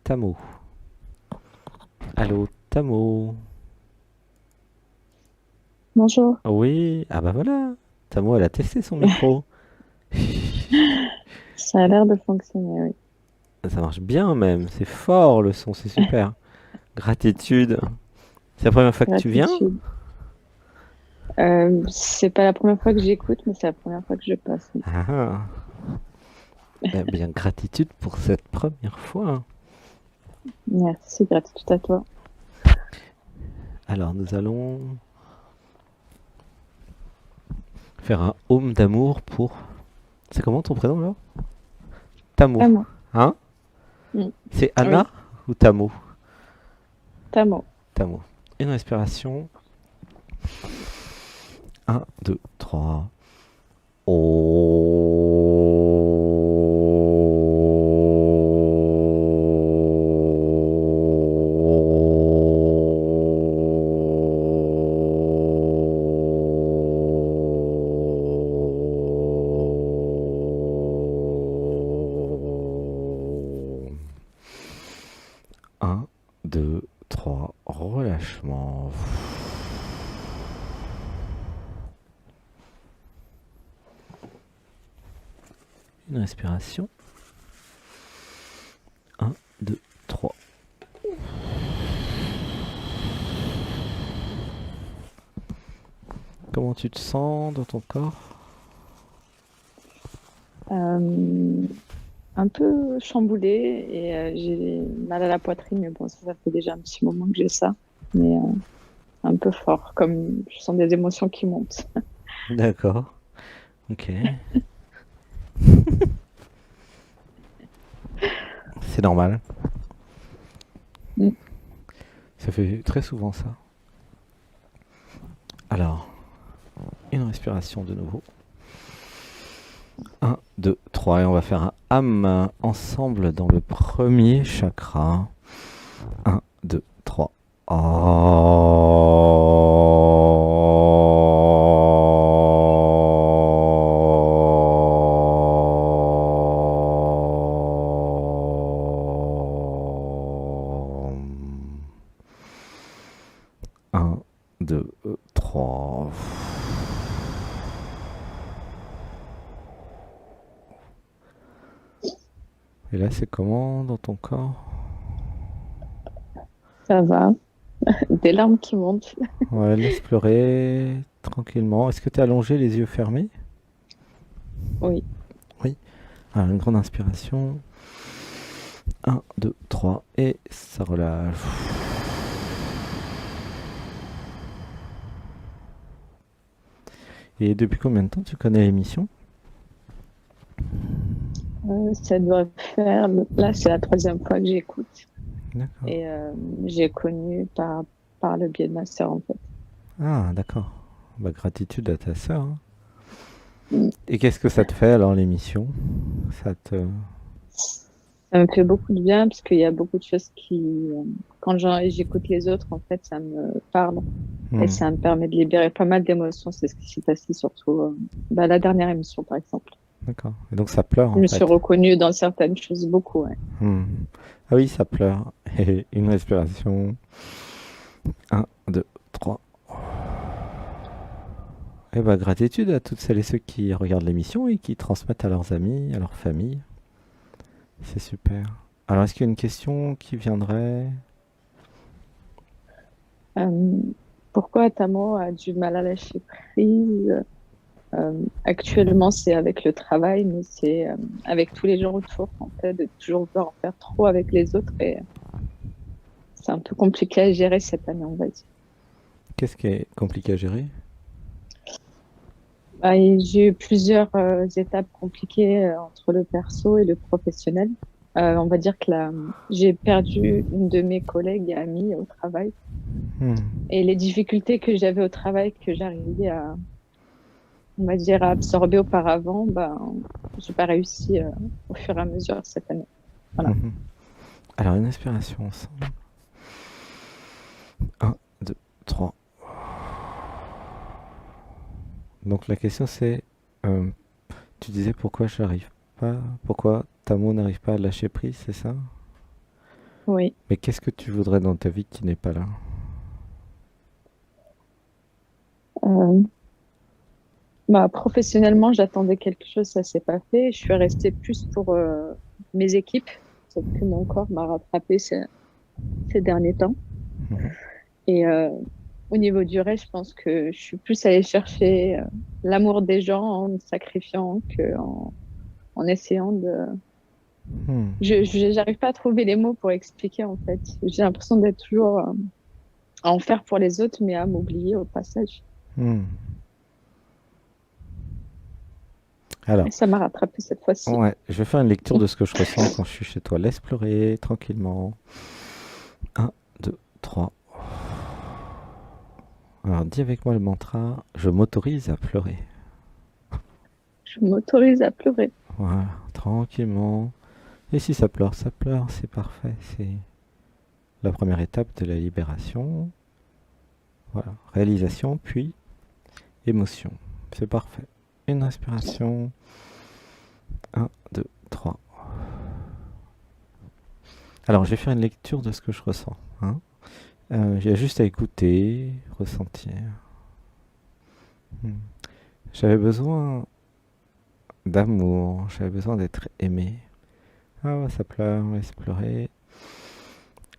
Tamo. Allô, Tamo. Bonjour. Oui, ah bah voilà. Tamo, elle a testé son micro. Ça a l'air de fonctionner, oui. Ça marche bien même. C'est fort le son, c'est super. Gratitude. C'est la première fois que tu viens? Gratitude. C'est pas la première fois que j'écoute, mais c'est la première fois que je passe. Oui. Ah, ah. Eh bien, gratitude pour cette première fois. Merci, gratitude à toi. Alors, nous allons faire un home d'amour pour. C'est comment ton prénom là? Tamo. Tamo. Hein? Mm. C'est Anna Oui, ou Tamo? Tamo. Tamo. Une respiration. Un, 2, 3. Un, 2, 3, relâchement. Une respiration. Un, 2, 3. Comment tu te sens dans ton corps? Euh, un peu chamboulée et j'ai mal à la poitrine, mais bon, ça fait déjà un petit moment que j'ai ça. Mais un peu fort, comme je sens des émotions qui montent. D'accord. Ok. C'est normal. Mm. Ça fait très souvent ça. Alors, une respiration de nouveau. Un, 2, 3. Et on va faire un ham ensemble dans le premier chakra. Un, 2, 3. Un, 2, 3. Et là, c'est comment dans ton corps? Ça va. Des larmes qui montent. Ouais, laisse pleurer tranquillement. Est-ce que tu es allongé, les yeux fermés? Oui. Oui. Alors, une grande inspiration. Un, 2, 3. Et ça relâche. Et depuis combien de temps tu connais l'émission? Ça doit faire. Là, c'est la troisième fois que j'écoute. D'accord. Et j'ai connu par le biais de ma sœur, en fait. Ah, d'accord. Bah, gratitude à ta sœur, hein. Mm. Et qu'est-ce que ça te fait alors l'émission? Ça te. Ça me fait beaucoup de bien parce qu'il y a beaucoup de choses quand j'écoute les autres, en fait, ça me parle et Hmm, ça me permet de libérer pas mal d'émotions. C'est ce qui s'est passé surtout la dernière émission, par exemple. d'accord. Et donc ça pleure Je en me suis fait. reconnue dans certaines choses beaucoup. Ouais. Hmm. Ah oui, ça pleure. Et une respiration. Un, 2, 3. Et bah, gratitude à toutes celles et ceux qui regardent l'émission et qui transmettent à leurs amis, à leur famille. C'est super. Alors, est-ce qu'il y a une question qui viendrait? Euh, Pourquoi Tamo a du mal à lâcher prise? Actuellement, c'est avec le travail, mais c'est avec tous les gens autour, en fait, de toujours vouloir en faire trop avec les autres et c'est un peu compliqué à gérer cette année, on va dire. Qu'est-ce qui est compliqué à gérer? Bah, et j'ai eu plusieurs étapes compliquées entre le perso et le professionnel. On va dire que j'ai perdu une de mes collègues et amies au travail Hmm, et les difficultés que j'avais au travail que j'arrivais à, on va dire, à absorber auparavant, bah, j'ai pas réussi au fur et à mesure cette année. Voilà. mhm. Alors, une inspiration ensemble. Un, 2, 3. Donc, la question c'est euh, tu disais pourquoi j'arrive pas, pourquoi ta mot n'arrive pas à lâcher prise, c'est ça? Oui. Mais qu'est-ce que tu voudrais dans ta vie qui n'est pas là? Euh, Professionnellement, j'attendais quelque chose, ça s'est pas fait. Je suis restée plus pour mes équipes, sauf que mon corps m'a rattrapé ces derniers temps. Mhm. Et au niveau du reste, je pense que je suis plus allée chercher l'amour des gens en me sacrifiant en essayant de. Hmm. J'arrive pas à trouver les mots pour expliquer en fait. J'ai l'impression d'être toujours à en faire pour les autres, mais à m'oublier au passage. Hmm. Alors, Et ça m'a rattrapé cette fois-ci. ouais, je vais faire une lecture de ce que je ressens quand je suis chez toi. Laisse pleurer tranquillement. Un, 2, 3. Alors, dis avec moi le mantra, je m'autorise à pleurer. Je m'autorise à pleurer. Voilà, tranquillement. Et si ça pleure, c'est parfait. C'est la première étape de la libération. Voilà, réalisation, puis émotion. C'est parfait. Une respiration. Un, 2, 3. Alors, je vais faire une lecture de ce que je ressens. Hein. J'ai juste à écouter, ressentir. Hmm. J'avais besoin d'amour, j'avais besoin d'être aimé. Ah, ça pleure, laisse pleurer.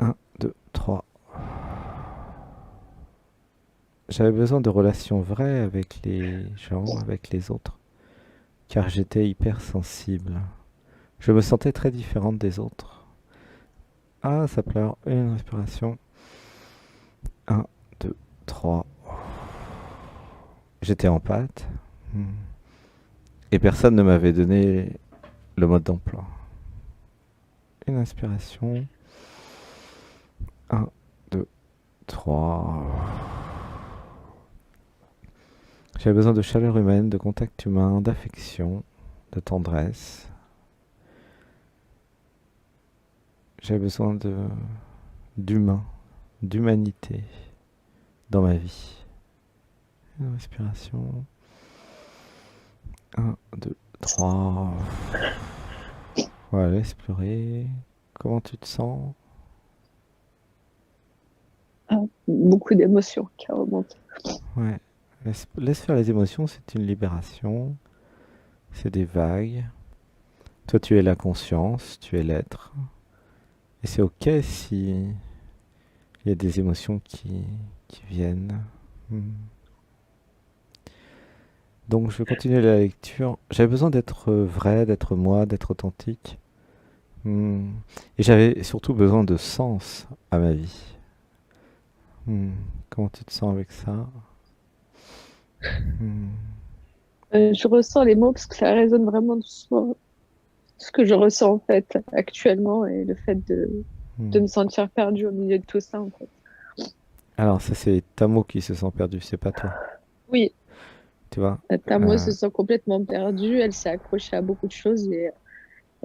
Un, 2, 3. J'avais besoin de relations vraies avec les gens, avec les autres, car j'étais hypersensible. Je me sentais très différente des autres. Ah, ça pleure, une respiration. Un, 2, 3. J'étais en pâte. Hmm. Et personne ne m'avait donné le mode d'emploi. Une inspiration. Un, 2, 3. J'avais besoin de chaleur humaine, de contact humain, d'affection, de tendresse. J'avais besoin d'humain, d'humanité dans ma vie. Une respiration. Un, 2, 3. Voilà, laisse pleurer. Comment tu te sens? Ah, beaucoup d'émotions qui remontent. Ouais. Laisse faire les émotions, c'est une libération. C'est des vagues. Toi, tu es la conscience, tu es l'être. Et c'est ok si il y a des émotions qui viennent. Hmm. Donc, je vais continuer la lecture. J'avais besoin d'être vrai, d'être moi, d'être authentique. Hmm. Et j'avais surtout besoin de sens à ma vie. Hmm. Comment tu te sens avec ça? Hmm. Je ressens les mots parce que ça résonne vraiment sur ce que je ressens en fait actuellement et le fait de Hmm. me sentir perdue au milieu de tout ça en fait. Alors, ça, c'est Tamo qui se sent perdu, c'est pas toi. Oui, Tu vois? Tamo Euh, se sent complètement perdue, elle s'est accrochée à beaucoup de choses et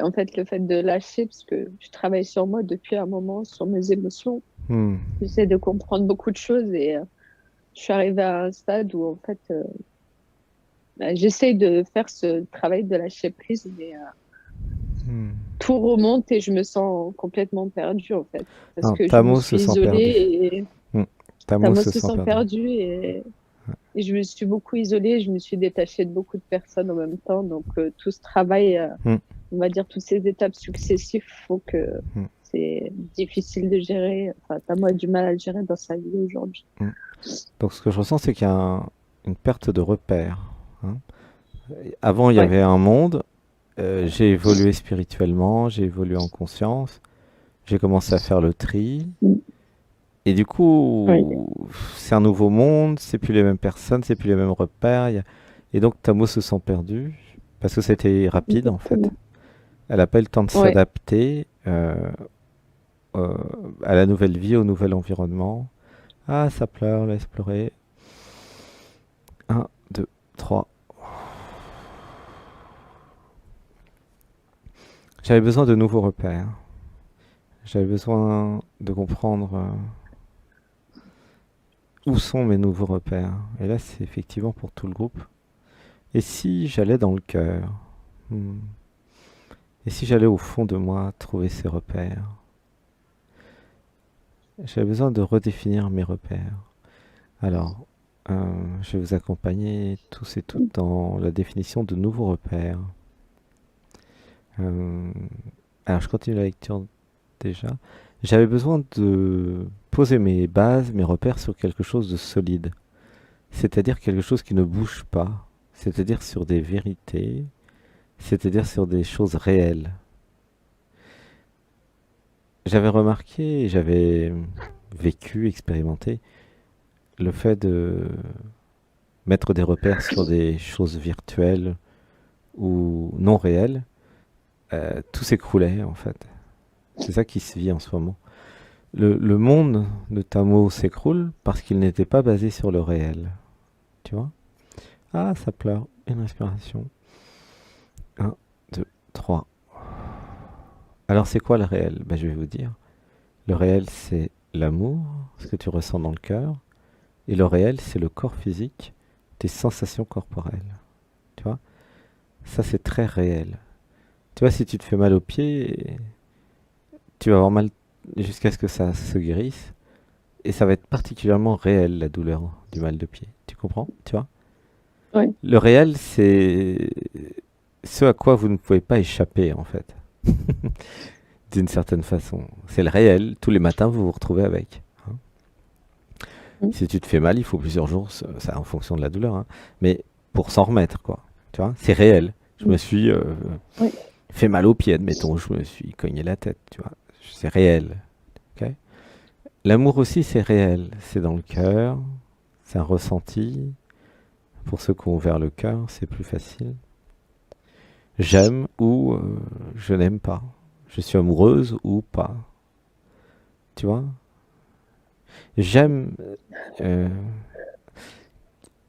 en fait le fait de lâcher parce que je travaille sur moi depuis un moment, sur mes émotions, hmm. j'essaie de comprendre beaucoup de choses et je suis arrivée à un stade où en fait j'essaie de faire ce travail de lâcher prise mais Hmm. tout remonte et je me sens complètement perdue en fait parce Non, que je me Tamo suis se sent perdu. isolée et Hmm. Tamo Tamo se se sent sent perdu. perdue et je me suis beaucoup isolée, je me suis détachée de beaucoup de personnes en même temps donc tout ce travail Hmm. on va dire toutes ces étapes successives faut que Hmm. c'est difficile de gérer enfin Tamo a du mal à le gérer dans sa vie aujourd'hui. Hmm. Donc, ce que je ressens, c'est qu'il y a une perte de repère. Hein. Avant, il y Ouais. avait un monde. J'ai évolué spirituellement, j'ai évolué en conscience. J'ai commencé à faire le tri. Mm. Et du Oui. coup, c'est un nouveau monde, c'est plus les mêmes personnes, c'est plus les mêmes repères. Et donc Tamo se sent perdue parce que c'était rapide en fait. Exactement. Elle n'a pas eu le temps de Ouais. s'adapter euh, à la nouvelle vie, au nouvel environnement. Ah, ça pleure, laisse pleurer. Un, 2, 3. J'avais besoin de nouveaux repères. J'avais besoin de comprendre où sont mes nouveaux repères. Et là, c'est effectivement pour tout le groupe. Et si j'allais dans le cœur? Hmm. Et si j'allais au fond de moi trouver ces repères? J'avais besoin de redéfinir mes repères. Alors, je vais vous accompagner tous et toutes dans la définition de nouveaux repères. Euh, alors, je continue la lecture déjà. J'avais besoin de poser mes bases, mes repères sur quelque chose de solide. C'est-à-dire quelque chose qui ne bouge pas. C'est-à-dire sur des vérités. C'est-à-dire sur des choses réelles. J'avais remarqué, j'avais vécu, expérimenté le fait de mettre des repères sur des choses virtuelles ou non réelles, tout s'écroulait en fait. C'est ça qui se vit en ce moment. Le monde de Tamo s'écroule parce qu'il n'était pas basé sur le réel. Tu vois? Ah, ça pleure. Une respiration. Un, 2, 3. Alors c'est quoi le réel? Ben, je vais vous dire. Le réel c'est l'amour, ce que tu ressens dans le cœur. Et le réel c'est le corps physique, tes sensations corporelles. Tu vois? Ça c'est très réel. Tu vois, si tu te fais mal au pied, tu vas avoir mal jusqu'à ce que ça se guérisse. Et ça va être particulièrement réel, la douleur du mal de pied. Tu comprends? Tu vois? Oui. Le réel, c'est ce à quoi vous ne pouvez pas échapper, en fait. D'une certaine façon. C'est le réel. Tous les matins, vous vous retrouvez avec. Hein. Mm. Si tu te fais mal, il faut plusieurs jours, ça en fonction de la douleur. Hein. Mais pour s'en remettre, quoi. Tu vois? C'est réel. Je me suis Oui. fait mal au pied, admettons. Je me suis cogné la tête, tu vois? C'est réel. Ok. L'amour aussi, c'est réel. C'est dans le cœur. C'est un ressenti. Pour ceux qui ont ouvert le cœur, c'est plus facile. J'aime ou je n'aime pas. Je suis amoureuse ou pas. Tu vois? J'aime euh,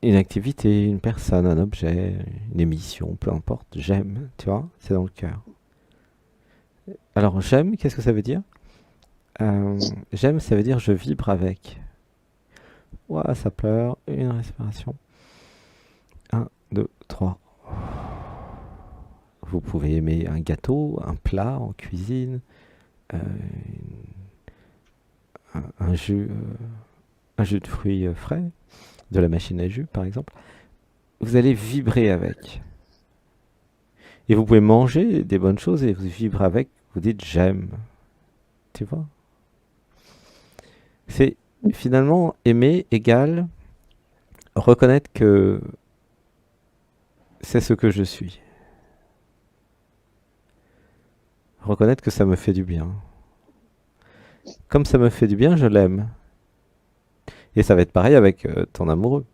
une activité, une personne, un objet, une émission, peu importe. J'aime, tu vois? C'est dans le cœur. Alors j'aime, qu'est-ce que ça veut dire? J'aime, ça veut dire je vibre avec. Ouah, ça pleure. Une respiration. Un, deux, trois. Vous pouvez aimer un gâteau, un plat en cuisine, euh, un jus, un jus de fruits frais, de la machine à jus par exemple. Vous allez vibrer avec. Et vous pouvez manger des bonnes choses et vous vibrer avec. Vous dites j'aime. Tu vois? C'est finalement aimer égale reconnaître que c'est ce que je suis. Reconnaître que ça me fait du bien. Comme ça me fait du bien, je l'aime. Et ça va être pareil avec ton amoureux.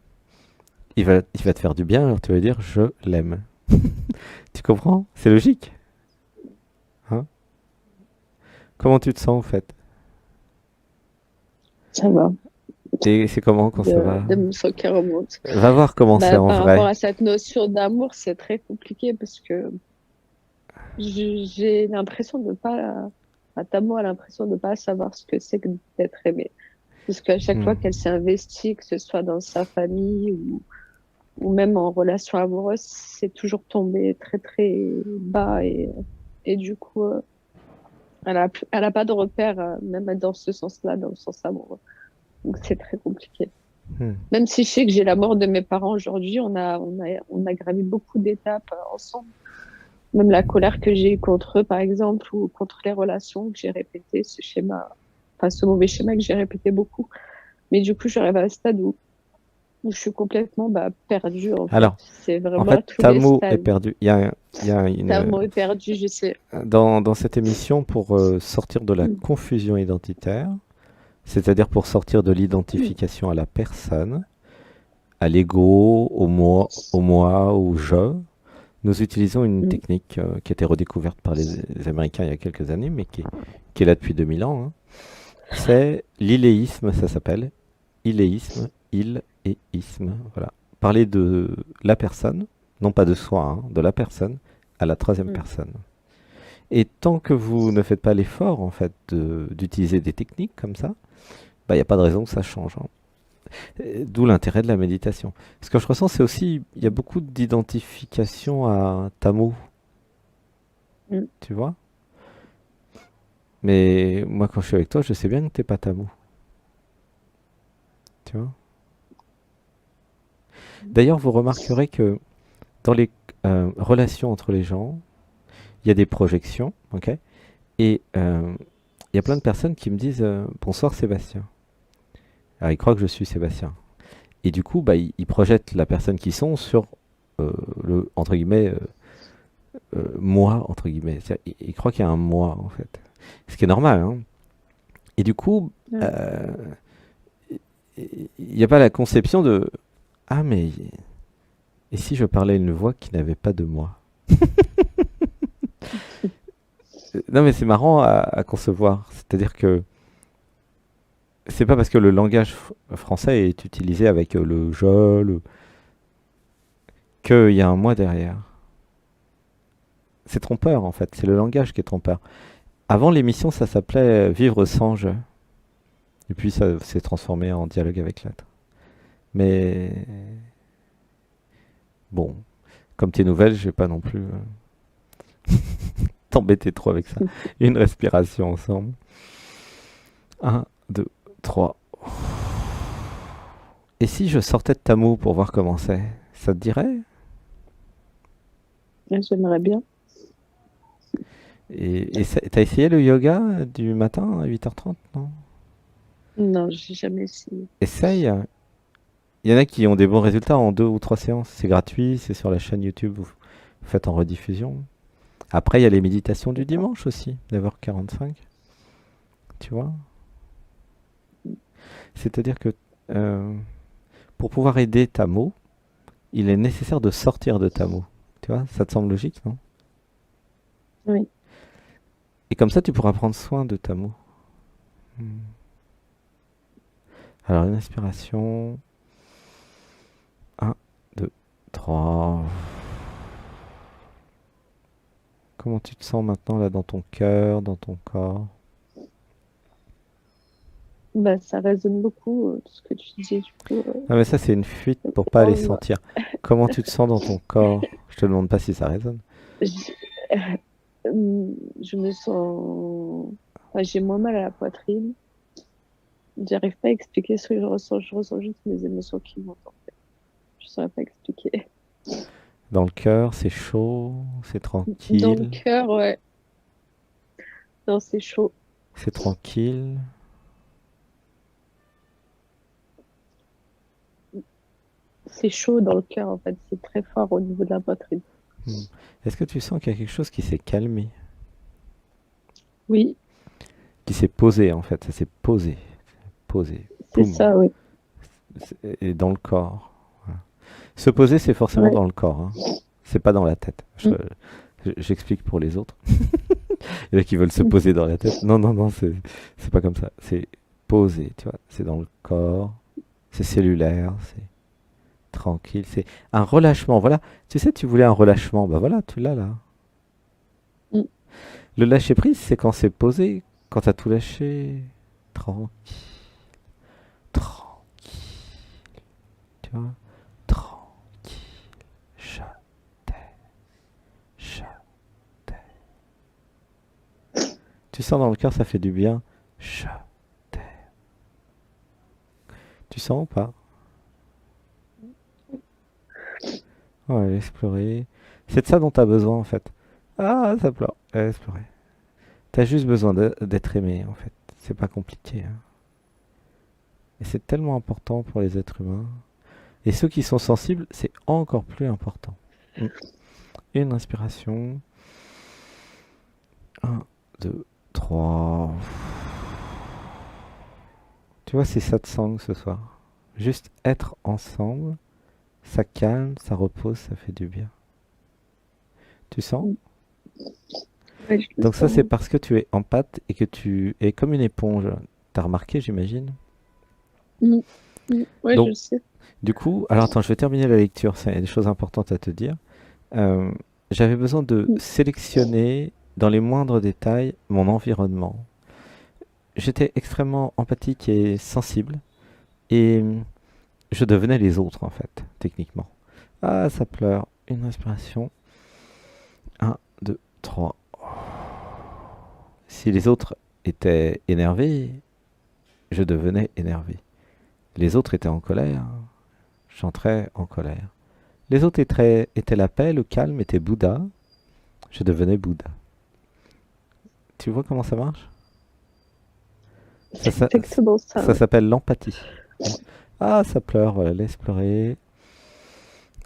Il va te faire du bien, alors tu vas dire je l'aime. Tu comprends? C'est logique. Hein? Comment tu te sens en fait? Ça va. Et c'est comment quand ça va? De mon sang qui remonte. Va voir comment c'est Bah, en par rapport vrai. à cette notion d'amour, c'est très compliqué parce que j'ai l'impression de pas. Tamo a l'impression de pas savoir ce que c'est que d'être aimé. Parce qu'à chaque Hmm. fois qu'elle s'est investie, que ce soit dans sa famille ou même en relation amoureuse, c'est toujours tombé très très bas et du coup, elle a pas de repère, même dans ce sens-là, dans le sens amoureux. Donc c'est très compliqué. Hmm. Même si je sais que j'ai la mort de mes parents aujourd'hui, on a gravi beaucoup d'étapes ensemble. Même la colère que j'ai eue contre eux, par exemple, ou contre les relations que j'ai répété, ce schéma, enfin ce mauvais schéma que j'ai répété beaucoup. Mais du coup, j'arrive à un stade où je suis complètement perdue, en fait. Alors, C'est en vraiment à fait, tous les Tamo est stades. perdu. Il y a T'as une, mot est perdu, je sais. dans cette émission, pour sortir de la confusion identitaire, c'est-à-dire pour sortir de l'identification à la personne, à l'ego, au moi, au je, nous utilisons une technique qui a été redécouverte par les Américains il y a quelques années, mais qui est là depuis 2000 ans. Hein. C'est l'iléisme, ça s'appelle. Iléisme, il et isme. Voilà. Parler de la personne, non pas de soi, hein, de la personne à la troisième personne. Et tant que vous ne faites pas l'effort, en fait, d'utiliser des techniques comme ça, bah, il n'y a pas de raison que ça change. Hein. D'où l'intérêt de la méditation. Ce que je ressens, c'est aussi, il y a beaucoup d'identification à Tamo, tu vois. Mais moi, quand je suis avec toi, je sais bien que t'es pas Tamo. Tu vois? D'ailleurs, vous remarquerez que dans les relations entre les gens, il y a des projections, ok? Et il y a plein de personnes qui me disent bonsoir Sébastien. Alors ils croient que je suis Sébastien. Et du coup, bah, ils projettent la personne qu'ils sont sur le entre guillemets moi entre guillemets. Ils croient qu'il y a un moi en fait. Ce qui est normal, hein. Et du coup, Ouais. euh, il n'y a pas la conception de ah mais et si je parlais une voix qui n'avait pas de moi? Non mais c'est marrant à concevoir. C'est-à-dire que c'est pas parce que le langage français est utilisé avec le je, qu'il y a un moi derrière. C'est trompeur en fait, c'est le langage qui est trompeur. Avant l'émission, ça s'appelait Vivre sans je. Et puis ça s'est transformé en dialogue avec l'être. Mais bon, comme tes nouvelles, je vais pas non plus t'embêter trop avec ça. Une respiration ensemble. Un, 2, 3. Et si je sortais de ta moue pour voir comment c'est, ça te dirait? J'aimerais bien. Et t'as essayé le yoga du matin à 8h30, non? Non, j'ai jamais essayé. Essaye. Il y en a qui ont des bons résultats en 2 ou 3 séances. C'est gratuit, c'est sur la chaîne YouTube, vous faites en rediffusion. Après, il y a les méditations du D'accord. dimanche aussi, 9h45. Tu vois? C'est-à-dire que euh, pour pouvoir aider ta mot, il est nécessaire de sortir de ta mot. Tu vois? Ça te semble logique, non? Oui. Et comme ça, tu pourras prendre soin de ta mot. Hmm. Alors, une inspiration. Un, 2, 3. Comment tu te sens maintenant là dans ton cœur, dans ton corps? Bah, ça résonne beaucoup, tout ce que tu dis, du coup. Ah mais ça c'est une fuite pour pas aller Oh, sentir. Comment tu te sens dans ton corps? Je te demande pas si ça résonne. je, je me sens. Enfin, j'ai moins mal à la poitrine. J'arrive pas à expliquer ce que je ressens. Je ressens juste mes émotions qui montent, en fait. Je saurais pas expliquer. Dans le cœur, c'est chaud, c'est Dans le tranquille, cœur, ouais. Non, c'est chaud. c'est tranquille. C'est chaud dans le cœur, en fait. C'est très fort au niveau de la poitrine. Hmm. Est-ce que tu sens qu'il y a quelque chose qui s'est calmé, Oui, qui s'est posé en fait? Ça s'est posé, posé, c'est poum, ça, oui. et dans le corps. Voilà. Se poser, c'est forcément Ouais. dans le corps, hein. C'est pas dans la tête. Mm. J'explique pour les autres. Il y en a qui veulent se poser dans la tête. Non, non, non, c'est pas comme ça. C'est posé, tu vois. C'est dans le corps, c'est cellulaire, c'est tranquille, c'est un relâchement. Voilà. Tu sais, tu voulais un relâchement. Bah voilà, tu l'as là. Mm. Le lâcher prise, c'est quand c'est posé, quand t'as tout lâché. Tranquille, tranquille, tu vois. Tranquille. Je t'aime, je t'aime. Tu sens dans le cœur, ça fait du bien. Je t'aime. Tu sens ou pas? Ouais, laisse pleurer. C'est de ça dont t'as besoin en fait. Ah, ça pleure. Laisse pleurer. T'as juste besoin d'être aimé en fait. C'est pas compliqué, hein. Et c'est tellement important pour les êtres humains. Et ceux qui sont sensibles, c'est encore plus important. Mm. Une inspiration. Un, 2, 3. Tu vois, c'est satsang ce soir. Juste être ensemble, ça calme, ça repose, ça fait du bien. Tu sens? Mm. Ouais, je le Donc ça, c'est sens. parce que tu es empathe et que tu es comme une éponge. T'as remarqué, j'imagine? Mm. Mm. Ouais, je Donc, sais. du coup, alors attends, je vais terminer la lecture. Il y a des choses importantes à te dire. Euh, J'avais besoin de Mm. sélectionner dans les moindres détails mon environnement. J'étais extrêmement empathique et sensible et je devenais les autres en fait, techniquement. Ah, ça pleure. Une respiration. Un, 2, 3. Si les autres étaient énervés, je devenais énervé. Les autres étaient en colère. J'entrais en colère. Les autres étaient la paix, le calme, étaient Bouddha. Je devenais Bouddha. Tu vois comment ça marche? Ça, C'est ça, exactement ça. ça s'appelle l'empathie. Ah, ça pleure, voilà, laisse pleurer.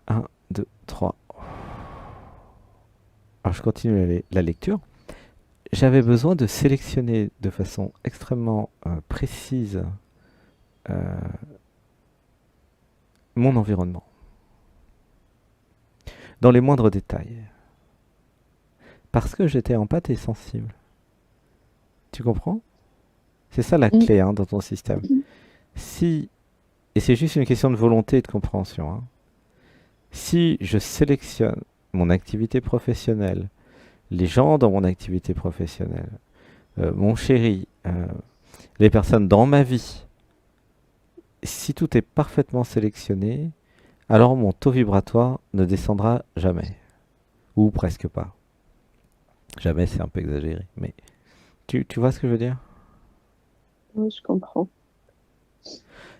Un, 2, 3. Alors je continue la lecture. J'avais besoin de sélectionner de façon extrêmement précise euh, mon environnement, dans les moindres détails, parce que j'étais empathique et sensible. Tu comprends? C'est ça la Mm. clé hein, dans ton système. Si, et c'est juste une question de volonté et de compréhension, hein. Si je sélectionne mon activité professionnelle, les gens dans mon activité professionnelle, mon chéri, les personnes dans ma vie, si tout est parfaitement sélectionné, alors mon taux vibratoire ne descendra jamais. Ou presque pas. Jamais, c'est un peu exagéré. Mais tu vois ce que je veux dire? Oui, je comprends.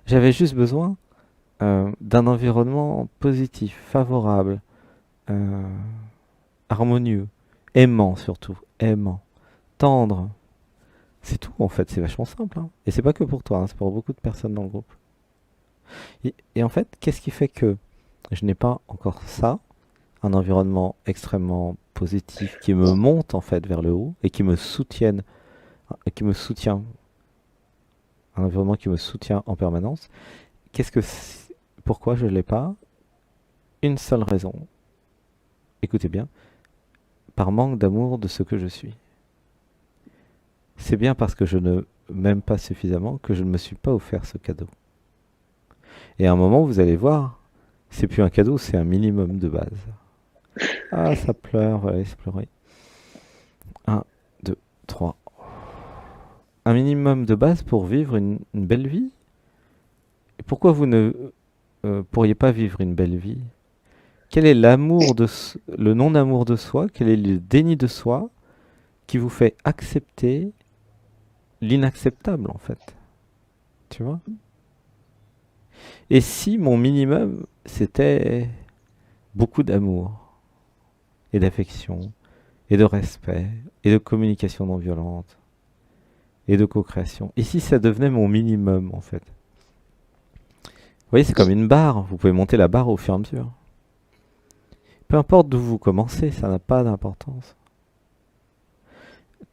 J'avais juste besoin d'un environnement positif, favorable, euh, harmonieux, aimant surtout, aimant, tendre. C'est tout en fait, c'est vachement simple, hein. Et c'est pas que pour toi, hein, c'est pour beaucoup de personnes dans le groupe. Et en fait, qu'est-ce qui fait que je n'ai pas encore ça, un environnement extrêmement positif qui me monte en fait vers le haut et qui me soutient, un environnement qui me soutient en permanence. Pourquoi je ne l'ai pas? Une seule raison. Écoutez bien, par manque d'amour de ce que je suis. C'est bien parce que je ne m'aime pas suffisamment que je ne me suis pas offert ce cadeau. Et à un moment, vous allez voir, c'est plus un cadeau, c'est un minimum de base. Ah, ça pleure, voilà, laisse pleurer. Un, 2, 3. Un minimum de base pour vivre une belle vie. Et pourquoi vous ne pourriez pas vivre une belle vie? Quel est le non-amour de soi? Quel est le déni de soi qui vous fait accepter l'inacceptable en fait? Tu vois? Et si mon minimum c'était beaucoup d'amour et d'affection et de respect et de communication non violente et de co-création. Et si ça devenait mon minimum en fait? Vous voyez, c'est comme une barre. Vous pouvez monter la barre au fur et à mesure. Peu importe d'où vous commencez, ça n'a pas d'importance.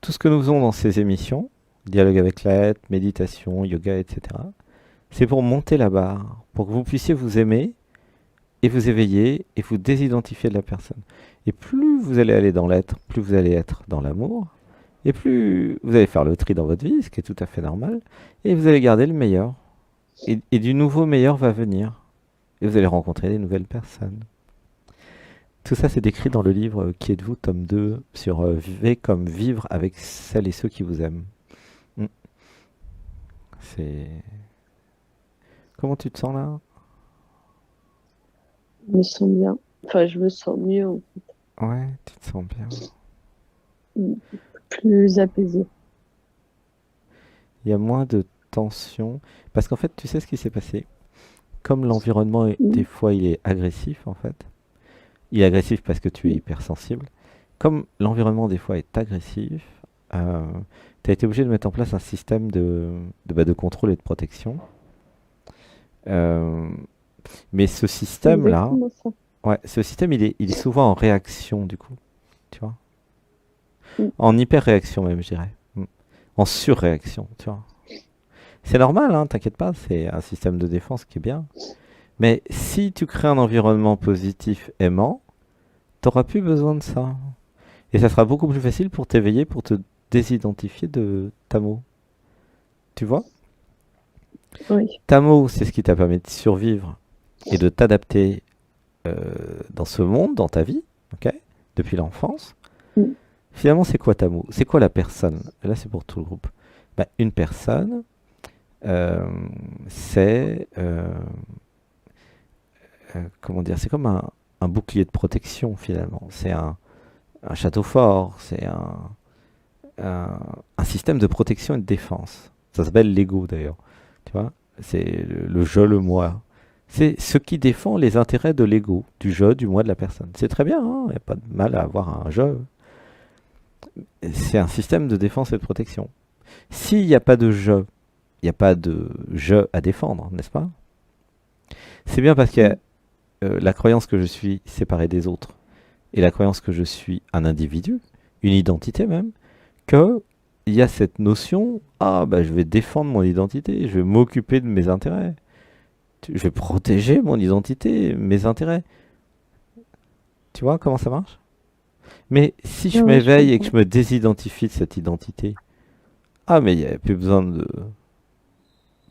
Tout ce que nous faisons dans ces émissions, dialogue avec l'être, méditation, yoga, etc., c'est pour monter la barre, pour que vous puissiez vous aimer et vous éveiller et vous désidentifier de la personne. Et plus vous allez aller dans l'être, plus vous allez être dans l'amour, et plus vous allez faire le tri dans votre vie, ce qui est tout à fait normal, et vous allez garder le meilleur. Et du nouveau meilleur va venir. Et vous allez rencontrer des nouvelles personnes. Tout ça, c'est décrit dans le livre Qui êtes-vous, tome 2, sur Vivez comme vivre avec celles et ceux qui vous aiment. Mm. C'est... Comment tu te sens là? Je me sens bien. Enfin, je me sens mieux, Ouais, tu te sens bien. plus apaisée. Il y a moins de tension. Parce qu'en fait, tu sais ce qui s'est passé? Comme l'environnement, des Mm. fois, il est agressif, en fait. Il est agressif parce que tu es hypersensible. Comme l'environnement, des fois, est agressif, tu as été obligé de mettre en place un système de contrôle et de protection. Euh, mais ce C'est système-là, exactement ça. ouais, ce système, il est souvent en réaction, du coup. Tu vois? Mm. En hyper-réaction, même, je dirais. En surréaction, tu vois? C'est normal, hein, t'inquiète pas, c'est un système de défense qui est bien. Mais si tu crées un environnement positif, aimant, t'auras plus besoin de ça. Et ça sera beaucoup plus facile pour t'éveiller, pour te désidentifier de Tamo. Tu vois? Oui. Tamo, c'est ce qui t'a permis de survivre et de t'adapter dans ce monde, dans ta vie, ok? Depuis l'enfance. Mm. Finalement, c'est quoi Tamo? C'est quoi la personne? Là, c'est pour tout le groupe. Bah, une personne, euh, c'est... comment dire? C'est comme un bouclier de protection, finalement. C'est un château fort, c'est un système de protection et de défense. Ça s'appelle l'ego d'ailleurs. Tu vois? C'est le je, le moi. C'est ce qui défend les intérêts de l'ego, du je, du moi de la personne. C'est très bien, il n'y a pas de mal à avoir un je. C'est un système de défense et de protection. S'il n'y a pas de je, il n'y a pas de je à défendre, n'est-ce pas? C'est bien parce qu'il y a la croyance que je suis séparé des autres et la croyance que je suis un individu, une identité même, qu'il y a cette notion, ah bah je vais défendre mon identité, je vais m'occuper de mes intérêts, je vais protéger mon identité, mes intérêts. Tu vois comment ça marche? Mais si je Oui, je m'éveille et que comprends. je me désidentifie de cette identité, ah mais il n'y a plus besoin de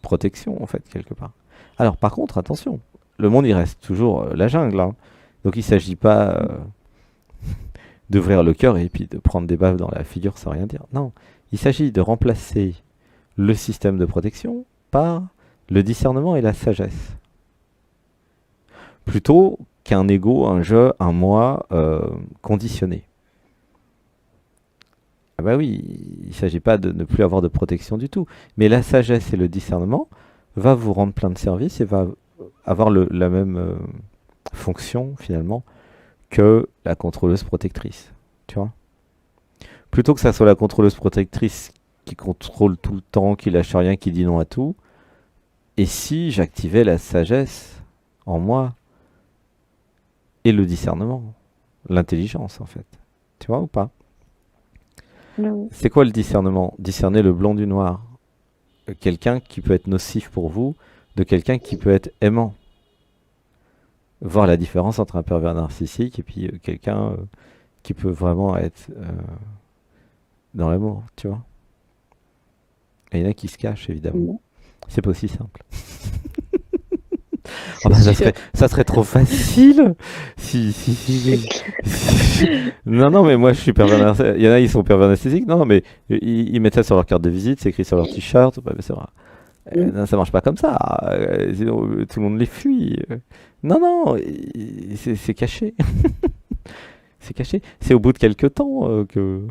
protection en fait quelque part. Alors par contre, attention, le monde il reste toujours la jungle, hein. Donc il ne s'agit pas d'ouvrir le cœur et puis de prendre des baffes dans la figure sans rien dire. Non, il s'agit de remplacer le système de protection par le discernement et la sagesse. Plutôt qu'un ego, un je, un moi conditionné. Ah bah oui, il ne s'agit pas de ne plus avoir de protection du tout. Mais la sagesse et le discernement va vous rendre plein de services et va avoir la même fonction finalement que la contrôleuse protectrice. Tu vois? Plutôt que ça soit la contrôleuse protectrice qui contrôle tout le temps, qui lâche rien, qui dit non à tout, et si j'activais la sagesse en moi et le discernement, l'intelligence en fait. Tu vois ou pas? Oui, C'est quoi le discernement? Discerner le blanc du noir. Quelqu'un qui peut être nocif pour vous, de quelqu'un qui peut être aimant. Voir la différence entre un pervers narcissique et puis quelqu'un qui peut vraiment être dans l'amour, tu vois. Et il y en a qui se cachent, évidemment. bon, C'est pas aussi simple. Oh c'est bah, sûr. ça serait trop facile. C'est clair. Non, non, mais moi je suis pervers narcissique. Il y en a, ils sont pervers narcissiques. Non, mais ils mettent ça sur leur carte de visite, c'est écrit sur leur t-shirt. Bah, mais c'est vrai. Mm. Non, ça marche pas comme ça. Sinon, tout le monde les fuit. Non, non, c'est caché. C'est caché. C'est au bout de quelques temps que.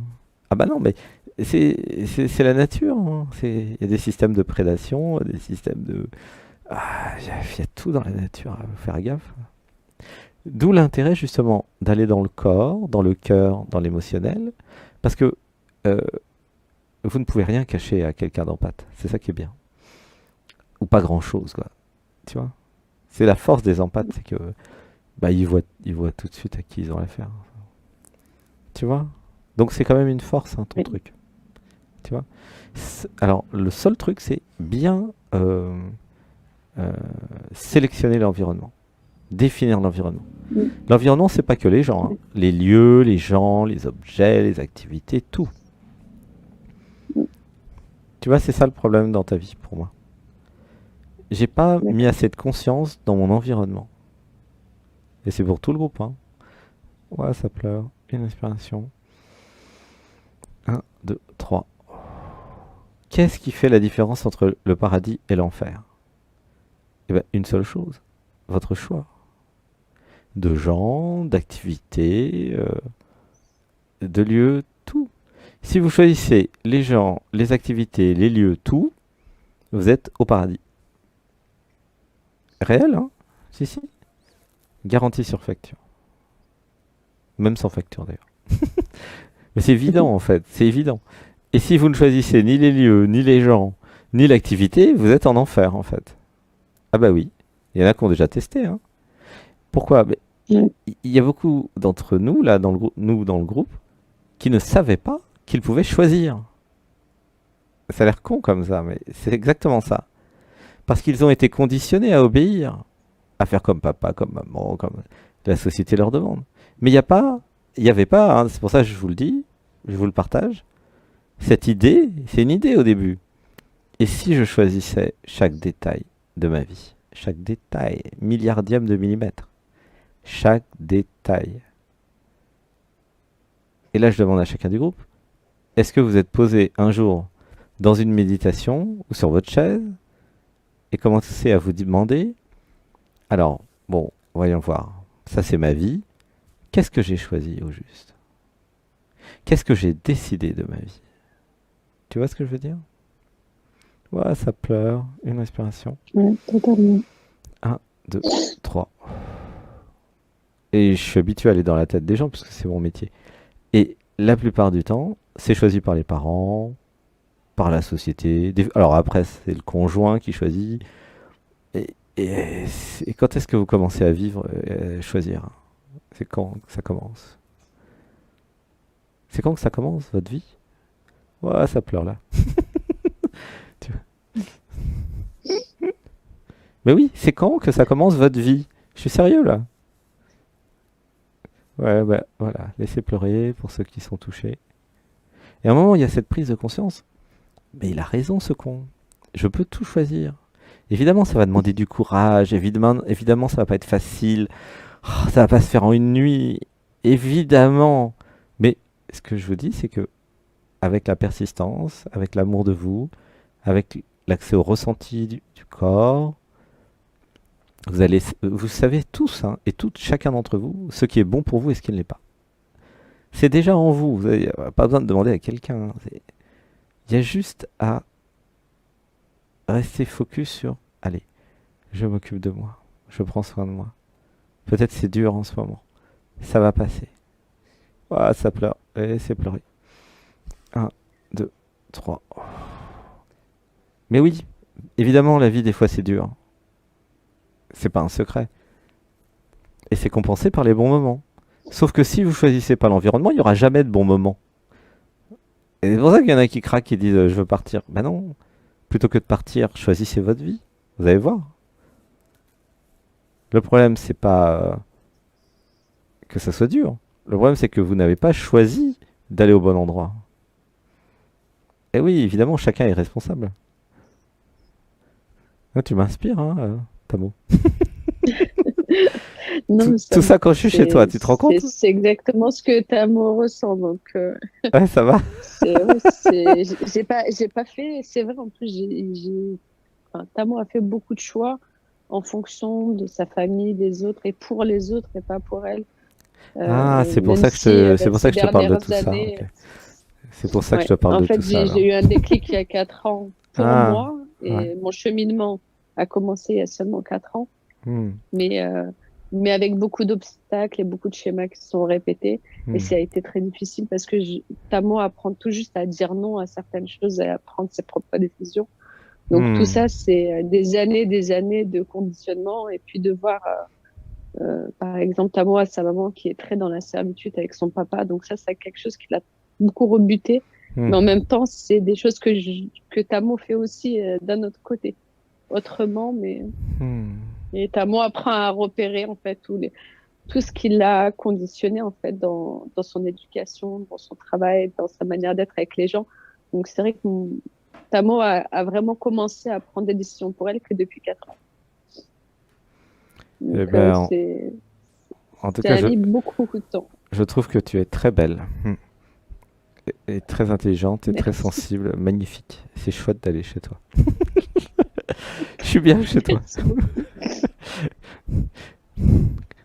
Ah bah non, mais c'est la nature, hein. Il y a des systèmes de prédation, des systèmes de. Ah, il y a tout dans la nature, faut faire gaffe. D'où l'intérêt justement d'aller dans le corps, dans le cœur, dans l'émotionnel, parce que euh, vous ne pouvez rien cacher à quelqu'un d'empathe. C'est ça qui est bien. Ou pas grand-chose, quoi. Tu vois? C'est la force des empathes, c'est que bah, ils voient tout de suite à qui ils ont affaire. Tu vois? Donc c'est quand même une force, hein, ton Oui. truc. Tu vois? Alors, le seul truc, c'est bien euh, sélectionner l'environnement, définir l'environnement. Mm. L'environnement, c'est pas que les gens, hein. Les lieux, les gens, les objets, les activités, tout. Mm. Tu vois, c'est ça le problème dans ta vie pour moi. J'ai pas mis D'accord. assez de conscience dans mon environnement. Et c'est pour tout le groupe, hein. Ouais, ça pleure. Une inspiration. Un, 2, 3. Qu'est-ce qui fait la différence entre le paradis et l'enfer? Eh bien, une seule chose. Votre choix. De gens, d'activités, de lieux, tout. Si vous choisissez les gens, les activités, les lieux, tout, vous êtes au paradis. Réel, hein? Si, si. Garantie sur facture. Même sans facture d'ailleurs. Mais c'est évident en fait, c'est évident. Et si vous ne choisissez ni les lieux, ni les gens, ni l'activité, vous êtes en enfer en fait. Ah bah oui, il y en a qui ont déjà testé, hein. Pourquoi? Mais Mm. il y a beaucoup d'entre nous, là, nous dans le groupe, qui ne savaient pas qu'ils pouvaient choisir. Ça a l'air con comme ça, mais c'est exactement ça. Parce qu'ils ont été conditionnés à obéir, à faire comme papa, comme maman, comme la société leur demande. Mais il n'y avait pas, hein, c'est pour ça que je vous le dis, je vous le partage. Cette idée, c'est une idée au début. Et si je choisissais chaque détail de ma vie, chaque détail, milliardième de millimètre, chaque détail. Et là, je demande à chacun du groupe, est-ce que vous êtes posé un jour dans une méditation ou sur votre chaise et commencez à vous demander, alors, bon, voyons voir, ça c'est ma vie, qu'est-ce que j'ai choisi au juste? Qu'est-ce que j'ai décidé de ma vie? Tu vois ce que je veux dire? Ouais, ça pleure. Une respiration. Ouais, totalement. Un, deux, trois. Et je suis habitué à aller dans la tête des gens parce que c'est mon métier. Et la plupart du temps, c'est choisi par les parents, par la société. Alors après, c'est le conjoint qui choisit. Et quand est-ce que vous commencez à vivre, choisir? C'est quand que ça commence? C'est quand que ça commence, votre vie? Ouais, ça pleure là. Tu vois. Mais oui, c'est quand que ça commence votre vie? Je suis sérieux là. Ouais, bah voilà, laissez pleurer pour ceux qui sont touchés. Et à un moment, il y a cette prise de conscience. Mais il a raison, ce con. Je peux tout choisir. Évidemment, ça va demander du courage. Évidemment, ça va pas être facile. Oh, ça va pas se faire en une nuit. Évidemment. Mais ce que je vous dis, c'est que avec la persistance, avec l'amour de vous, avec l'accès au ressenti du corps, vous savez tous, hein, et toutes, chacun d'entre vous, ce qui est bon pour vous et ce qui ne l'est pas. C'est déjà en vous. Vous n'avez pas besoin de demander à quelqu'un, hein. Il y a juste à rester focus sur, allez, je m'occupe de moi, je prends soin de moi. Peut-être c'est dur en ce moment, ça va passer. Ah, ça pleure, et c'est pleurer. Un, deux, trois. Mais oui, évidemment, la vie, des fois, c'est dur. C'est pas un secret. Et c'est compensé par les bons moments. Sauf que si vous choisissez pas l'environnement, il n'y aura jamais de bons moments. Et c'est pour ça qu'il y en a qui craquent, qui disent je veux partir. Ben non, plutôt que de partir, choisissez votre vie. Vous allez voir. Le problème, c'est pas que ça soit dur. Le problème, c'est que vous n'avez pas choisi d'aller au bon endroit. Et oui, évidemment, chacun est responsable. Ah, tu m'inspires, hein, Tamo. Non, Tout, mais tout ça quand je suis chez toi, tu te rends compte? c'est exactement ce que Tamo ressent. Donc, Ouais, ça va. ouais, j'ai pas fait. C'est vrai, en plus, enfin, Tamo a fait beaucoup de choix en fonction de sa famille, des autres, et pour les autres, et pas pour elle. Ah, Même si c'est pour ça ces que je te parle de dernières tout ça. Ok. années, C'est pour ça que je ouais, te parle en de fait, tout ça j'ai alors. eu un déclic il y a 4 ans pour Ah, moi, ouais. et mon cheminement a commencé il y a seulement 4 ans. Hmm, mais, euh, mais avec beaucoup d'obstacles et beaucoup de schémas qui se sont répétés. Et hmm, ça a été très difficile parce que Tamo apprend tout juste à dire non à certaines choses et à prendre ses propres décisions. Donc tout hmm, ça, c'est des années de conditionnement et puis de voir, par exemple, Tamo a sa maman qui est très dans la servitude avec son papa. Donc ça, c'est quelque chose qui l'a beaucoup rebuté. hmm, Mais en même temps, c'est des choses que Tamo fait aussi d'un autre côté, autrement, mais hmm. et Tamo apprend à repérer en fait tout ce qui l'a conditionné en fait dans son éducation, dans son travail, dans sa manière d'être avec les gens. Donc c'est vrai que Tamo a vraiment commencé à prendre des décisions pour elle que depuis 4 ans. Eh Donc ben, en tout cas, ça a mis beaucoup, beaucoup de temps. je trouve que tu es très belle, et très intelligente et très Merci. sensible, magnifique. C'est chouette d'aller chez toi. Je suis bien chez toi. Merci beaucoup.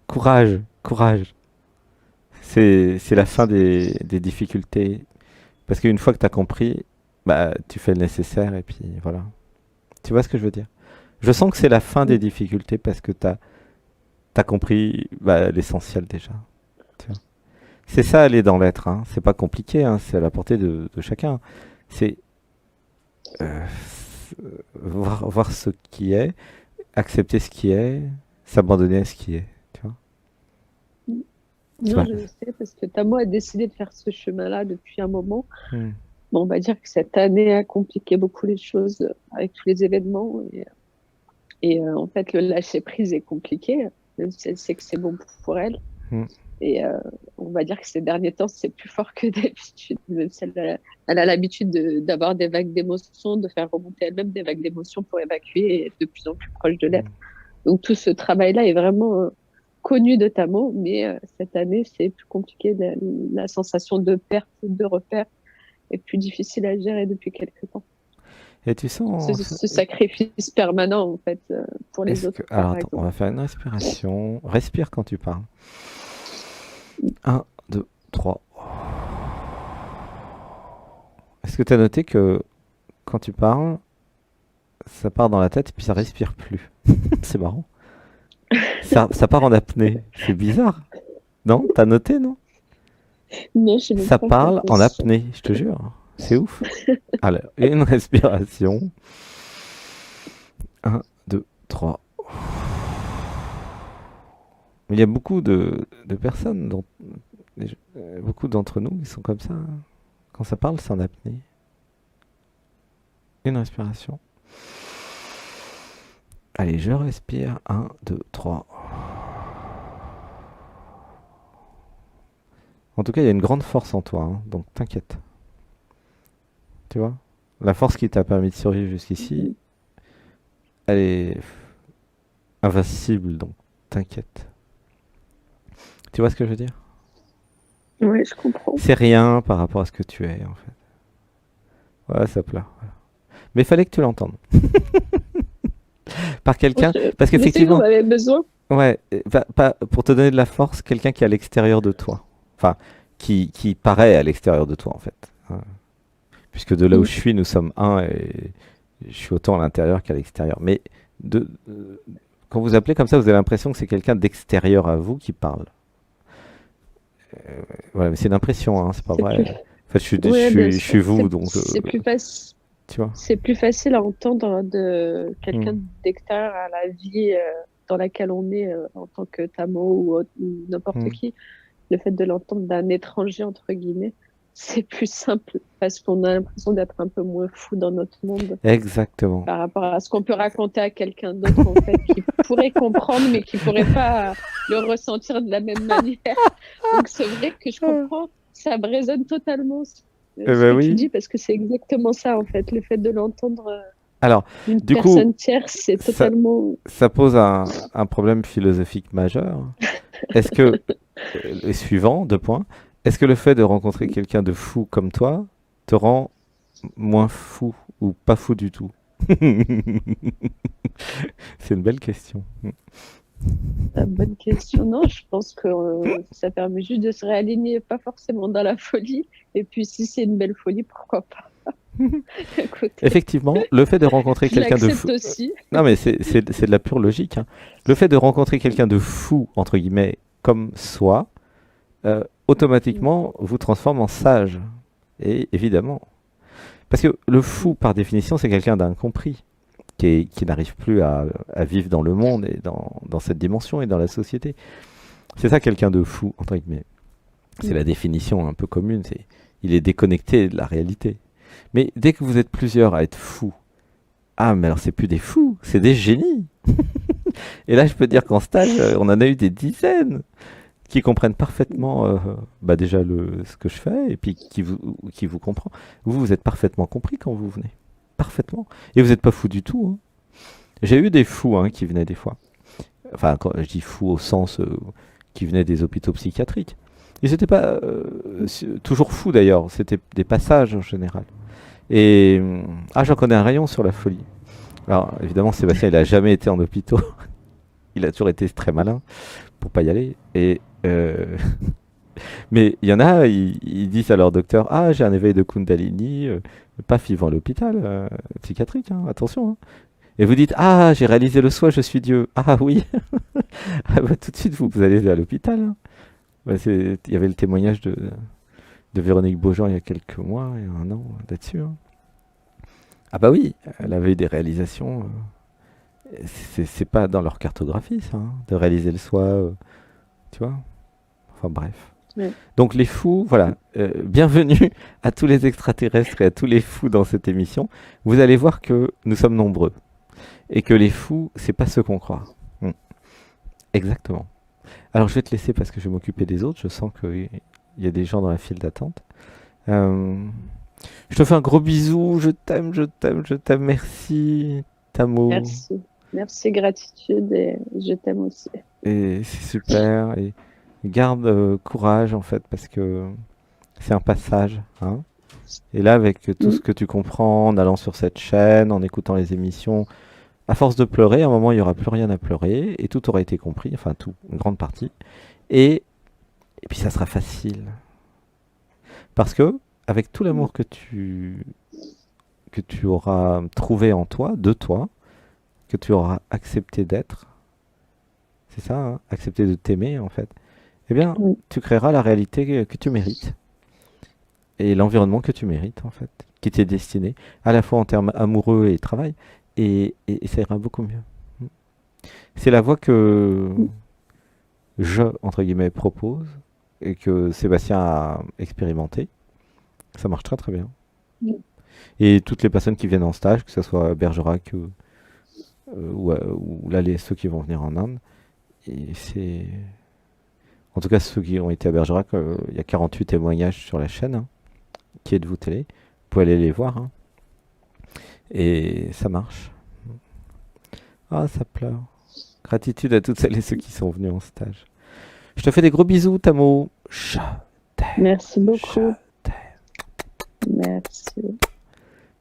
Courage, courage. C'est la fin des difficultés. Parce qu'une fois que tu as compris, bah, tu fais le nécessaire et puis voilà. Tu vois ce que je veux dire? Je sens que c'est la fin des difficultés parce que t'as compris bah, l'essentiel déjà. Tu vois. C'est ça aller dans l'être, hein. C'est pas compliqué, hein. C'est à la portée de chacun. C'est euh, voir ce qui est, accepter ce qui est, s'abandonner à ce qui est. Tu vois? Tu Non, vois. je le sais parce que Tamo a décidé de faire ce chemin-là depuis un moment. Hmm. Bon, on va dire que cette année a compliqué beaucoup les choses avec tous les événements. En fait, le lâcher prise est compliqué, même si elle sait que c'est bon pour elle. Hmm. Et on va dire que ces derniers temps, c'est plus fort que d'habitude. Même si elle a l'habitude d'avoir des vagues d'émotions, de faire remonter elle-même des vagues d'émotions pour évacuer et être de plus en plus proche de Hmm. l'être. Donc tout ce travail-là est vraiment connu de Tamo, mais cette année, c'est plus compliqué. La sensation de perte, de repère est plus difficile à gérer depuis quelques temps. Et tu sens. Ce sacrifice permanent, en fait, pour les Est-ce autres, que. Alors par attends, on exemple. va faire une respiration. Respire quand tu parles. Un, 2, 3. Est-ce que tu as noté que quand tu parles, ça part dans la tête et puis ça respire plus. C'est marrant. Ça part en apnée. C'est bizarre. Non? T'as noté, non? Non, je n'ai même Ça pas fait parle en attention. apnée, je te jure. C'est ouf. Alors, une respiration. Un, 2, 3. Il y a beaucoup de personnes, beaucoup d'entre nous qui sont comme ça, hein. Quand ça parle, c'est en apnée. Une respiration. Allez, je respire. Un, 2, 3. En tout cas, il y a une grande force en toi, hein, donc t'inquiète. Tu vois? La force qui t'a permis de survivre jusqu'ici, elle est invincible, donc t'inquiète. Tu vois ce que je veux dire? Ouais, je comprends. C'est rien par rapport à ce que tu es, en fait. Ouais, ça plat. Voilà. Mais il fallait que tu l'entendes. Par quelqu'un, parce Je sais que vous qu'effectivement, avez besoin. ouais, pour te donner de la force, quelqu'un qui est à l'extérieur de toi. Enfin, qui paraît à l'extérieur de toi, en fait. Hein. Puisque de là où Mm. je suis, nous sommes un et je suis autant à l'intérieur qu'à l'extérieur. Mais quand vous appelez comme ça, vous avez l'impression que c'est quelqu'un d'extérieur à vous qui parle. Voilà, mais c'est une impression, hein, c'est pas C'est plus, vrai. En fait, ouais, bien je suis sûr. vous, donc tu vois. C'est plus facile à entendre de quelqu'un Hmm. d'extérieur à la vie dans laquelle on est en tant que Tamo ou n'importe Hmm. qui. Le fait de l'entendre d'un étranger, entre guillemets, c'est plus simple parce qu'on a l'impression d'être un peu moins fou dans notre monde Exactement. par rapport à ce qu'on peut raconter à quelqu'un d'autre, en fait, qui pourrait comprendre, mais qui pourrait pas le ressentir de la même manière. Donc, c'est vrai que je comprends, ça me résonne totalement Eh ce ben que tu oui. dis, parce que c'est exactement ça, en fait. Le fait de l'entendre Alors, d'une du coup, personne tierce, c'est ça, totalement. ça pose un problème philosophique majeur. Est-ce que, et suivant, 2 points, est-ce que le fait de rencontrer quelqu'un de fou comme toi te rend moins fou ou pas fou du tout? C'est une belle question. Bonne question. Non, je pense que ça permet juste de se réaligner, pas forcément dans la folie. Et puis, si c'est une belle folie, pourquoi pas? Écoutez, Effectivement, le fait de rencontrer je quelqu'un de l'accepte fou... aussi. Non mais c'est de la pure logique, hein. Le fait de rencontrer quelqu'un de fou, entre guillemets, comme soi, automatiquement vous transforme en sage. Et évidemment. Parce que le fou, par définition, c'est quelqu'un d'incompris, qui n'arrive plus à vivre dans le monde et dans cette dimension et dans la société. C'est ça quelqu'un de fou, entre guillemets. C'est la définition un peu commune, il est déconnecté de la réalité. Mais dès que vous êtes plusieurs à être fous, ah mais alors c'est plus des fous, c'est des génies. Et là je peux dire qu'en stage, on en a eu des dizaines qui comprennent parfaitement déjà ce que je fais et puis qui vous comprend. Vous êtes parfaitement compris quand vous venez. Parfaitement. Et vous n'êtes pas fous du tout, hein. J'ai eu des fous, hein, qui venaient des fois. Enfin, quand je dis fous au sens qui venaient des hôpitaux psychiatriques. Ils n'étaient pas toujours fous d'ailleurs, c'était des passages en général. Et j'en connais un rayon sur la folie. Alors évidemment, Sébastien, il a jamais été en hôpital. Il a toujours été très malin pour pas y aller. Et mais il y en a, ils disent à leur docteur, ah, j'ai un éveil de Kundalini, pas vivant à l'hôpital psychiatrique, hein, attention, hein. Et vous dites, ah, j'ai réalisé le soi, je suis Dieu. Ah oui. Ah bah, tout de suite, vous allez à l'hôpital, hein. Bah, il y avait le témoignage de Véronique Beaujean il y a quelques mois, il y a un an, là-dessus, hein. Ah bah oui, elle avait eu des réalisations. C'est pas dans leur cartographie, ça, hein, de réaliser le soi, tu vois. Enfin bref. Ouais. Donc les fous, voilà. Bienvenue à tous les extraterrestres et à tous les fous dans cette émission. Vous allez voir que nous sommes nombreux et que les fous, c'est pas ce qu'on croit. Hmm. Exactement. Alors je vais te laisser parce que je vais m'occuper des autres. Je sens qu'il y a des gens dans la file d'attente. Je te fais un gros bisou. Je t'aime, je t'aime, je t'aime. Merci, Tamo. Merci. Merci, gratitude et je t'aime aussi. Et c'est super. Et garde courage en fait parce que c'est un passage, hein. Et là, avec tout ce que tu comprends en allant sur cette chaîne, en écoutant les émissions, à force de pleurer, à un moment, il n'y aura plus rien à pleurer et tout aura été compris, enfin tout, une grande partie. Et puis ça sera facile. Parce que, avec tout l'amour que que tu auras trouvé en toi, de toi, que tu auras accepté d'être, c'est ça, hein, accepter de t'aimer en fait, eh bien, Oui. tu créeras la réalité que tu mérites et l'environnement que tu mérites en fait, qui t'est destiné, à la fois en termes amoureux et travail, et ça ira beaucoup mieux. C'est la voie que je, entre guillemets, propose et que Sébastien a expérimenté. Ça marche très très bien. Oui. Et toutes les personnes qui viennent en stage, que ce soit Bergerac ou là ceux qui vont venir en Inde, et c'est... En tout cas, ceux qui ont été à Bergerac, il y a 48 témoignages sur la chaîne, hein, qui est de vous télé. Vous pouvez aller les voir, hein. Et ça marche. Ah, ça pleure. Gratitude à toutes celles et ceux qui sont venus en stage. Je te fais des gros bisous, Tamo. Je t'aime. Merci Je beaucoup. t'aime. Merci.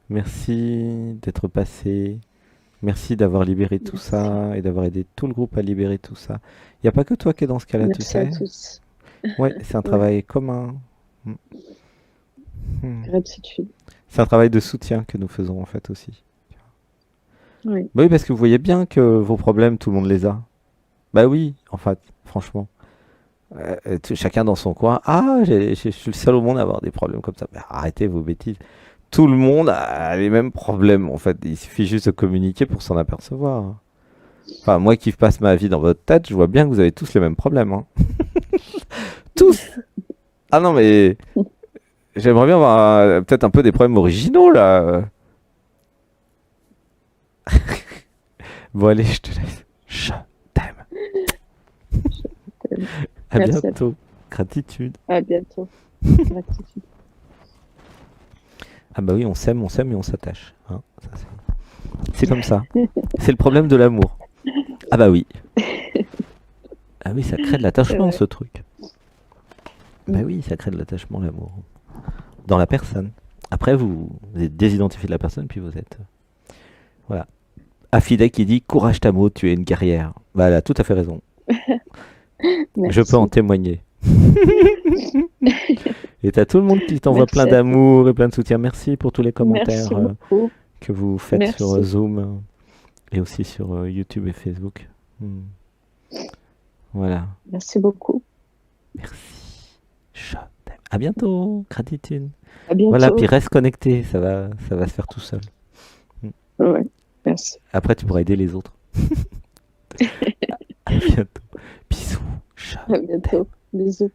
Merci d'être passé. Merci d'avoir libéré tout Merci. ça et d'avoir aidé tout le groupe à libérer tout ça. Il n'y a pas que toi qui es dans ce cas-là, tu Merci à sais. tous. Ouais, c'est un Ouais. travail commun. Mm. Mm. Gratitude. C'est un travail de soutien que nous faisons en fait aussi. Oui. Bah oui, parce que vous voyez bien que vos problèmes, tout le monde les a. Bah oui, en fait, franchement. Chacun dans son coin. Ah, je suis le seul au monde à avoir des problèmes comme ça. Bah, arrêtez vos bêtises. Tout le monde a les mêmes problèmes en fait. Il suffit juste de communiquer pour s'en apercevoir. Enfin, moi qui passe ma vie dans votre tête, je vois bien que vous avez tous les mêmes problèmes, hein. Tous. Ah non, mais j'aimerais bien avoir peut-être un peu des problèmes originaux là. Bon, allez, je te laisse. Je t'aime. À Merci. bientôt. Gratitude. À bientôt. Gratitude. Ah bah oui, on s'aime et on s'attache, hein. Ça, c'est comme ça. C'est le problème de l'amour. Ah bah oui. Ah oui, ça crée de l'attachement, ce truc. Bah oui, ça crée de l'attachement, l'amour. Dans la personne. Après, vous êtes désidentifié de la personne, puis vous êtes... Voilà. Affidek qui dit « Courage Tamo, tu es une guerrière ». Bah elle a tout à fait raison. Je peux en Merci. témoigner. Et t'as tout le monde qui t'envoie Merci plein à tous. d'amour et plein de soutien. Merci pour tous les commentaires Merci beaucoup. que vous faites sur Merci. Zoom et aussi sur YouTube et Facebook. Voilà. Merci beaucoup. Merci. Je t'aime. À bientôt. Gratitude. À bientôt. Voilà, puis reste connecté. Ça va se faire tout seul. Ouais. Merci. Après, tu pourras aider les autres. À bientôt. Bisous. Je À bientôt. Bisous.